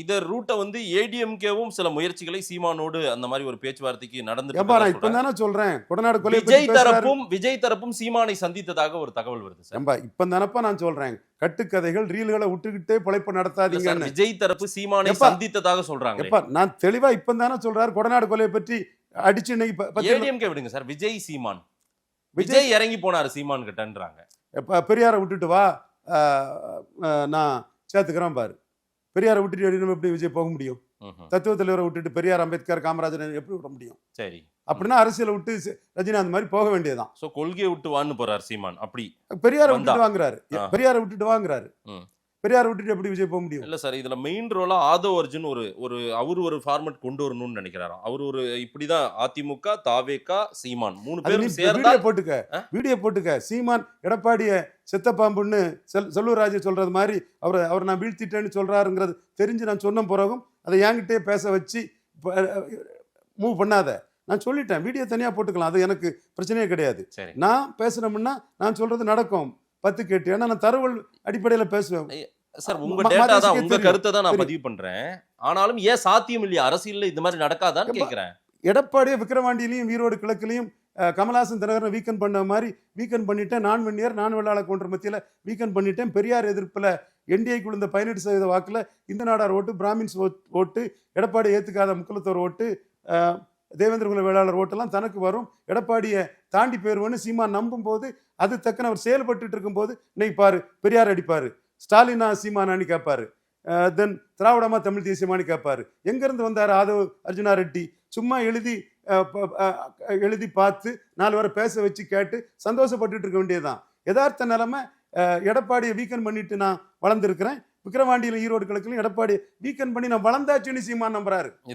இத ரூட்ட வந்து ஏடிஎம்கேவும் சில முயற்சிகளை சீமானோடு அந்த மாதிரி ஒரு பேச்சுவார்த்தைக்கு நடந்துட்டு ஏப்பா நான் இப்ப சொல்றாங்க. தானே சொல்றேன் கொடநாடு கொலை பத்தி பேசுறாரு. விஜய் தரப்பும் சீமானை சந்தித்ததாக ஒரு தகவல் வருது சார். ஏம்பா இப்ப தானப்பா நான் சொல்றேன் கட்டுக்கதைகள் ரீல்களை விட்டுக்கிட்டே பிழைப்பு இல்ல சார், நடத்தாதீங்கன்னு. விஜய் தரப்பு சீமானை எப்பா, சந்தித்ததாக சொல்றாங்க. எப்பா நான் தெளிவா இப்ப தானே சொல்றாரு கொடநாடு கொலையை பற்றி அடிச்சு இன்னைக்கு ஏடிஎம்கே விடுங்க சார், விஜய் சீமான் விஜய் இறங்கி போனாரு சீமான் கிட்டன்றாங்க. எப்ப பெரியாரை விட்டுட்டு வா நான் சேர்த்துக்கிறேன் பாரு. பெரியாரை விட்டுட்டு எப்படி விஜய் போக முடியும்? தத்துவ தலைவரை விட்டுட்டு பெரியார், அம்பேத்கர், காமராஜர் எப்படி விட முடியும்? சரி, அப்படின்னா அரசியலை விட்டு ரஜினிகாந்த் மாதிரி போக வேண்டியதுதான். சோ கொள்கையை விட்டு வான்னு போறாரு சீமான். அப்படி பெரியாரை விட்டுட்டு வாங்குறாரு, பெரியாரை விட்டுட்டு வாங்குறாரு. பெரியாரை விட்டுட்டு எப்படி விஜய் போக முடியும்? இல்ல சார், இதுல மெயின் ரோலா ஆதவ் அர்ஜுன் அவரு ஒரு ஃபார்மட் கொண்டு வரணும்னு நினைக்கிறாராம். அவர் ஒரு இப்படிதான் அதிமுக, தாவேகா, சீமான் 3 பேரும் சேர்ந்தா வீடியோ போட்டுக்க. சீமான் எடப்பாடிய செத்த பாம்புன்னு செல்லூர் ராஜு சொல்றது மாதிரி அவர் நான் வீழ்த்திட்டேன்னு சொல்றாருங்கிறது தெரிஞ்சு நான் சொன்ன பிறகும் அதை என்கிட்டே பேச வச்சு மூவ் பண்ணாத. நான் சொல்லிட்டேன், வீடியோ தனியா போட்டுக்கலாம், அது எனக்கு பிரச்சனையே கிடையாது. நான் பேசுனோம்னா நான் சொல்றது நடக்கும் 10 கேட்டு. ஏன்னா நான் தரவுகள் அடிப்படையில பேசுவேன் சார். உங்க டேட்டா தான், உங்க கருத்தை தான் நான் பதிவு பண்றேன். ஆனாலும் ஏன் சாத்தியம் இல்லையா அரசியல்ல இந்த மாதிரி நடக்காதான்னு கேக்குறேன். எடப்பாடியை விக்கிரவாண்டியிலையும் ஈரோடு கிழக்கிலையும் கமலஹாசன் தினகரனை வீக்கன் பண்ண மாதிரி வீக்கன் பண்ணிட்டேன். நான் வெண்ணியர் நான் வெள்ளாள கவுண்டர் மத்தியில் வீக்கன் பண்ணிட்டேன். பெரியார் எதிர்ப்பில் என்டிஏக்கு விழுந்த 18% வாக்குல இந்த நாடார் ஓட்டு, பிராமின்ஸ் ஓட்டு, எடப்பாடி ஏத்துக்காத முக்குலத்தோர் ஓட்டு, தேவேந்திர குல வேளாளர் ஓட்டெல்லாம் தனக்கு வரும். எடப்பாடியை தாண்டி போயிருவோன்னு சீமான் நம்பும் போது அது தக்கன அவர் செயல்பட்டு இருக்கும் போது இன்னைக்கு பாரு பெரியார் அடிப்பாரு, ஸ்டாலினா சீமானான்னு கேட்பாரு, தென் திராவிடமா தமிழ் தேசியமானு கேட்பாரு. எங்கிருந்து வந்தார் ஆதவ் அர்ஜுனா ரெட்டி? சும்மா எழுதி பார்த்து 4 பேரை பேச வச்சு கேட்டு சந்தோஷப்பட்டு இருக்க வேண்டியதுதான். யதார்த்த நிலைமை எடப்பாடியை வீக்கன் பண்ணிட்டு நான் வளர்ந்துருக்கிறேன். விக்கிரவாண்டியில ஈரோடு கிழக்குலையும் எடப்பாடி வீக்கன் பண்ணி நான் வளர்ந்தாச்சுன்னு சீமான் நம்புறாரு.